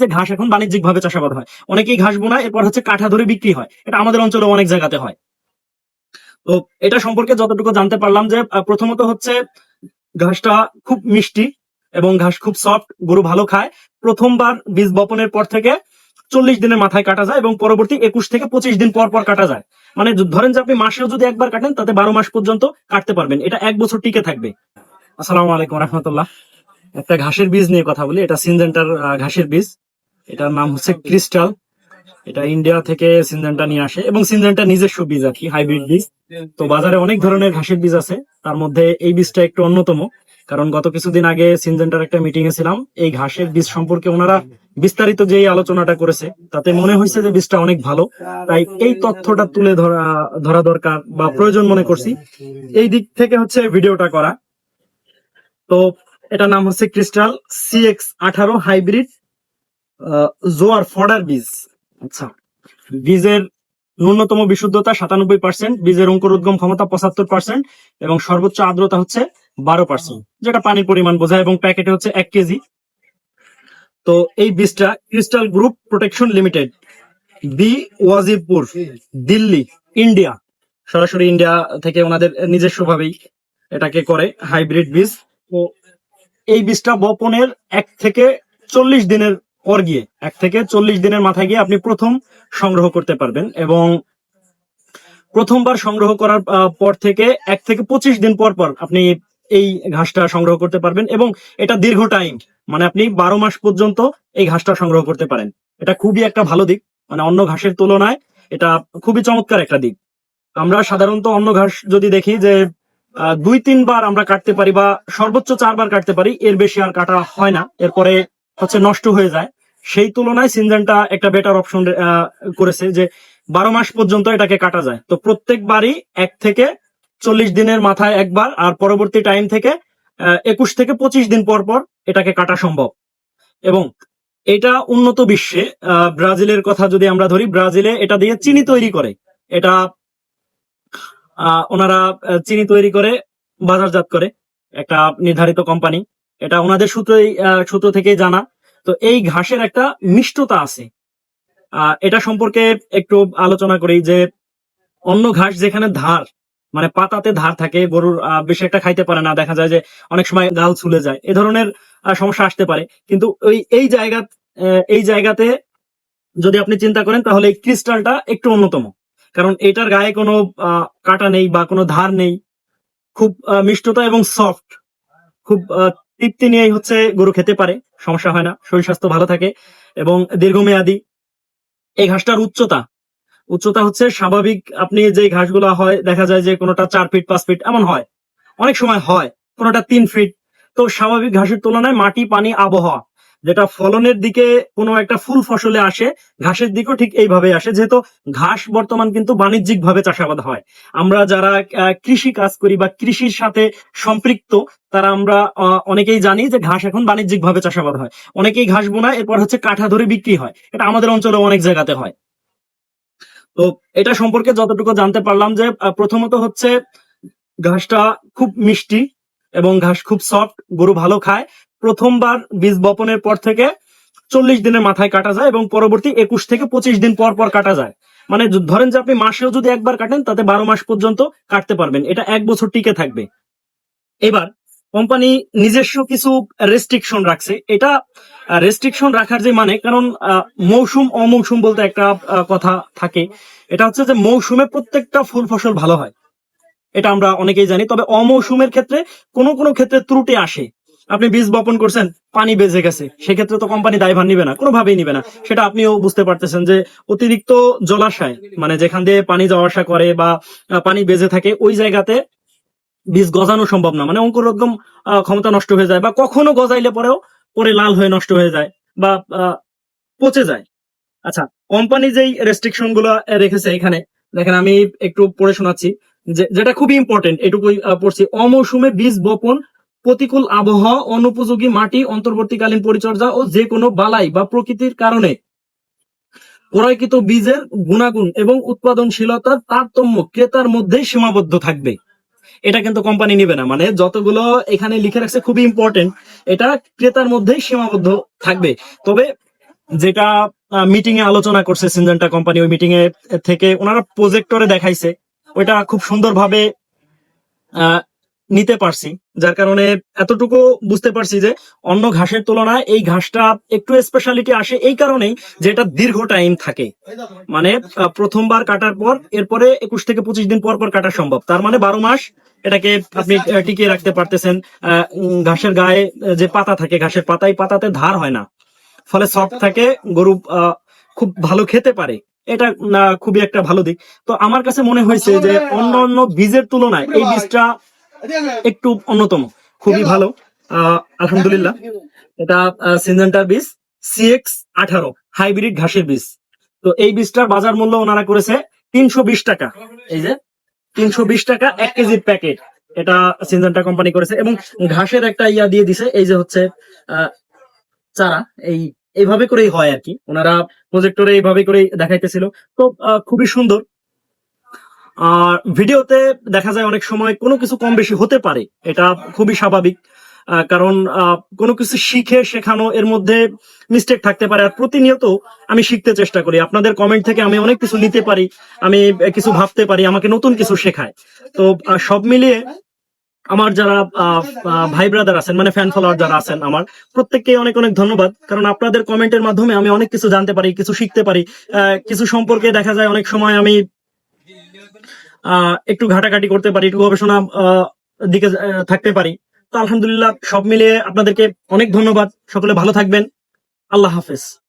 যে ঘাস এখন বাণিজ্যিক ভাবে চাষাবাদ হয়, অনেকেই ঘাস বোনায় এরপর হচ্ছে কাঠা ধরে বিক্রি হয়, এটা আমাদের অঞ্চলে অনেক জায়গাতে হয়। তো এটা সম্পর্কে যতটুকু জানতে পারলাম যে প্রথমত হচ্ছে ঘাসটা খুব মিষ্টি এবং ঘাস খুব সফট, গরু ভালো খায়। প্রথমবার বীজ বপনের পর থেকে 40 দিনের মাথায় কাটা যায় এবং পরবর্তী 21 থেকে 25 দিন পর পর কাটা যায়। মানে ধরেন যে আপনি মাসেও যদি একবার কাটেন তাতে 12 মাস পর্যন্ত কাটতে পারবেন, এটা 1 বছর টিকে থাকবে। আসসালামু আলাইকুম রহমতুল্লাহ। একটা ঘাসের বীজ নিয়ে কথা বলি, এটা সিনজেন্টার ঘাসের বীজ। এটার নাম হচ্ছে ক্রিস্টাল। এটা ইন্ডিয়া থেকে সিনজেন্টা নিয়ে আসে এবং সিনজেন্টা নিজস্ব বীজ আর কি, হাইব্রিড বীজ। তো বাজারে অনেক ধরনের ঘাসের বীজ আছে, তার মধ্যে এই বীজটা একটু অন্যতম। কারণ গত কিছুদিন আগে সিনজেন্টার একটা মিটিং এ ছিলাম, এই ঘাসের বীজ সম্পর্কে ওনারা বিস্তারিত যে আলোচনাটা করেছে তাতে মনে হয়েছে যে বীজটা অনেক ভালো। তাই এই তথ্যটা তুলে ধরা দরকার বা প্রয়োজন মনে করছি, এই দিক থেকে হচ্ছে ভিডিওটা করা। তো এটার নাম হচ্ছে ক্রিস্টাল CX18 হাইব্রিড জোয়ার ফডার বীজ। আচ্ছা, বীজের ন্যূনতম বিশুদ্ধতা 97%, বীজের অঙ্কুরোদ্গম ক্ষমতা 75% এবং সর্বোচ্চ আর্দ্রতা হচ্ছে 12%, যেটা পানির পরিমাণ বোঝায়, এবং প্যাকেটে হচ্ছে 1 কেজি। তো এই বীজটা Crystal Group Protection Limited, B Wajibpur, Delhi, India, সরাসরি ইন্ডিয়া থেকে ওনাদের নিজস্ব ভাবেই এটাকে করে হাইব্রিড বীজ। তো এই বীজটা বপনের 1 থেকে 40 দিনের পর গিয়ে, 1 থেকে 40 দিনের মাথায় গিয়ে আপনি প্রথম সংগ্রহ করতে পারবেন, এবং প্রথমবার সংগ্রহ করার পর থেকে 1 থেকে 25 দিন পর পর আপনি এই ঘাসটা সংগ্রহ করতে পারবেন, এবং এটা দীর্ঘ টাইম, মানে আপনি 12 মাস পর্যন্ত এই ঘাসটা সংগ্রহ করতে পারেন। এটা খুবই একটা ভালো দিক, মানে অন্য ঘাসের তুলনায় এটা খুবই চমৎকার একটা দিক। আমরা সাধারণত অন্য ঘাস যদি দেখি যে 2-3 বার আমরা কাটতে পারি বা সর্বোচ্চ 4 বার কাটতে পারি, এর বেশি আর কাটা হয় না, এরপরে হচ্ছে নষ্ট হয়ে যায়। সেই তুলনায় সিনজেন্টা একটা বেটার অপশন করেছে যে 12 মাস পর্যন্ত এটাকে কাটা যায়। তো প্রত্যেকবারই 1 থেকে 40 দিনের মাথায় একবার, আর পরবর্তী টাইম থেকে 21 থেকে 25 দিন পর পর এটাকে কাটা সম্ভব। এবং এটা উন্নত বিশ্বে, ব্রাজিলের কথা যদি আমরা ধরি, ব্রাজিলে এটা দিয়ে চিনি তৈরি করে। এটা ওনারা চিনি তৈরি করে বাজারজাত করে একটা নির্ধারিত কোম্পানি, এটা ওনাদের সূত্র থেকেই জানা। তো এই ঘাসের একটা মিষ্টতা আছে, এটা সম্পর্কে একটু আলোচনা করি যে অন্য ঘাস যেখানে ধার, মানে পাতাতে ধার থাকে, গরুর বেশি একটা খাইতে পারে না, দেখা যায় যে অনেক সময় গাল ছুলে যায়, এ ধরনের সমস্যা আসতে পারে। কিন্তু এই জায়গাতে যদি আপনি চিন্তা করেন তাহলে এই ক্রিস্টালটা একটু অন্যতম, কারণ এটার গায়ে কোনো কাটা নেই বা কোনো ধার নেই, খুব মিষ্টতা এবং সফট, খুব তৃপ্তি নিয়েই হচ্ছে গরু খেতে পারে, সমস্যা হয় না, শরীর স্বাস্থ্য ভালো থাকে এবং দীর্ঘমেয়াদী। এই ঘাসটার উচ্চতা হচ্ছে স্বাভাবিক, আপনি যে ঘাসগুলো হয় দেখা যায় যে কোনোটা 4 ফিট 5 ফিট এমন হয়, অনেক সময় হয় কোনোটা 3 ফিট। তো স্বাভাবিক ঘাসের তুলনায় মাটি, পানি, আবহাওয়া, যেটা ফলনের দিকে কোনো একটা ফুল ফসলে আসে, ঘাসের দিকেও ঠিক এইভাবে আসে, যেহেতু ঘাস বর্তমান কিন্তু বাণিজ্যিক ভাবে চাষাবাদ হয়। আমরা যারা কৃষি কাজ করি বা কৃষির সাথে সম্পৃক্ত, তারা আমরা অনেকেই জানি যে ঘাস এখন বাণিজ্যিক ভাবে চাষাবাদ হয়, অনেকেই ঘাস বোনায় এরপর হচ্ছে কাঠা ধরে বিক্রি হয়, এটা আমাদের অঞ্চলে অনেক জায়গাতে হয়। তো এটা সম্পর্কে যতটুকু জানতে পারলাম যে প্রথমত হচ্ছে ঘাসটা খুব মিষ্টি এবং ঘাস খুব সফট, গরু ভালো খায়। প্রথমবার বীজ বপনের পর থেকে 40 দিনের মাথায় কাটা যায় এবং পরবর্তী 21 থেকে 25 দিন পর পর কাটা যায়। মানে ধরেন যে আপনি মাসেও যদি একবার কাটেন তাতে 12 মাস পর্যন্ত কাটতে পারবেন, এটা 1 বছর টিকে থাকবে। এবার কোম্পানি নিজস্ব কিছু রেস্ট্রিকশন রাখছে, এটা রেস্ট্রিকশন রাখার যে মানে, কারণ মৌসুম অমৌসুম বলতে একটা কথা থাকে, এটা হচ্ছে যে মৌসুমে প্রত্যেকটা ফুল ফসল ভালো হয়, এটা আমরা অনেকেই জানি। তবে অমৌসুমের ক্ষেত্রে কোনো কোনো ক্ষেত্রে ত্রুটি আসে, আপনি বীজ বপন করছেন, পানি বেজে গেছে, সেক্ষেত্রে তো কোম্পানি দায়ভার নিবে না, কোনোভাবেই নিবে না, সেটা আপনিও বুঝতে পারতেছেন যে অতিরিক্ত জলাশয়, মানে যেখান দিয়ে পানি যাওয়া আসা করে বা পানি বেজে থাকে, ওই জায়গাতে বীজ গজানো সম্ভব না, মানে অঙ্কুরোদ্গম ক্ষমতা নষ্ট হয়ে যায়, বা কখনো গজাইলে পরেও পরে লাল হয়ে নষ্ট হয়ে যায় বা পচে যায়। আচ্ছা, কোম্পানি যেই রেস্ট্রিকশন গুলো রেখেছে এখানে দেখেন, আমি একটু পড়ে শোনাচ্ছি, যেটা খুবই ইম্পর্টেন্ট, এটুকুই পড়ছি। অমৌসুমে বীজ বপন, প্রতিকূল আবহাওয়া, অনুপযোগী মাটি, অন্তর্বর্তীকালীন পরিচর্যা ও যে কোনো বালাই বা প্রকৃতির কারণে ক্রয়কৃত বীজের গুণাগুণ এবং উৎপাদনশীলতার তারতম্য ক্রেতার মধ্যেই সীমাবদ্ধ থাকবে। এটা কিন্তু কোম্পানি নিবে না, মানে যতগুলো এখানে লিখে রাখছে খুবই ইম্পর্টেন্ট, এটা ক্রেতার মধ্যেই সীমাবদ্ধ থাকবে। তবে যেটা মিটিং এ আলোচনা করছে সিনজেন্টা কোম্পানি, ওই মিটিং এ থেকে ওনারা প্রজেক্টরে দেখাইছে, ওইটা খুব সুন্দরভাবে নিতে পারছি, যার কারণে এতটুকু বুঝতে পারছি যে অন্য ঘাসের তুলনায় এই ঘাসটা একটু স্পেশালিটি আসে এই কারণেই যে এটা দীর্ঘ টাইম থাকে। মানে প্রথমবার কাটার পর এরপরে 21 থেকে 25 দিন পর পর কাটা সম্ভব, তার মানে 12 মাস এটাকে আপনি টিকিয়ে রাখতে পারতেছেন। ঘাসের গায়ে যে পাতা থাকে, ঘাসের পাতাতে ধার হয় না, ফলে সফট থাকে, গরু খুব ভালো খেতে পারে। এটা খুবই একটা ভালো দিক। তো আমার কাছে মনে হয়েছে যে অন্য অন্য বীজের তুলনায় এই বীজটা একটু অন্যতম, খুবই ভালো। আলহামদুলিল্লাহ। এটা সিনজেন্টার বীজ CX18 হাইব্রিড ঘাসের বীজ। তো এই বীজটার বাজার মূল্য ওনারা করেছে 320 টাকা। এই যে 320 টাকা 1 কেজির প্যাকেট, এটা সিনজেন্টা কোম্পানি করেছে। এবং ঘাসের একটা ইয়া দিয়ে দিছে, এই যে হচ্ছে চারা, এইভাবে করেই হয় আর কি, ওনারা প্রজেক্টরে এইভাবে করেই দেখাইতেছিল। তো খুবই সুন্দর। আর ভিডিওতে দেখা যায় অনেক সময় কোনো কিছু কম বেশি হতে পারে, এটা খুবই স্বাভাবিক। কারণ কোনো কিছু শিখে শেখানো, এর মধ্যে মিস্টেক থাকতে পারে। আর প্রতিনিয়ত আমি শিখতে চেষ্টা করি, আপনাদের কমেন্ট থেকে আমি অনেক কিছু নিতে পারি, আমি কিছু ভাবতে পারি, আমাকে নতুন কিছু শেখায়। তো সব মিলিয়ে আমার যারা ভাই ব্রাদার আছেন, মানে ফ্যান ফলোয়ার যারা আছেন আমার, প্রত্যেককে অনেক অনেক ধন্যবাদ। কারণ আপনাদের কমেন্টের মাধ্যমে আমি অনেক কিছু জানতে পারি, কিছু শিখতে পারি। কিছু সম্পর্কে দেখা যায় অনেক সময় আমি একটু ঘাটাঘাটি করতে পারি, একটু গবেষণা দিকে থাকতে পারি। তো আলহামদুলিল্লাহ, সব মিলিয়ে আপনাদেরকে অনেক ধন্যবাদ। সকলে ভালো থাকবেন। আল্লাহ হাফেজ।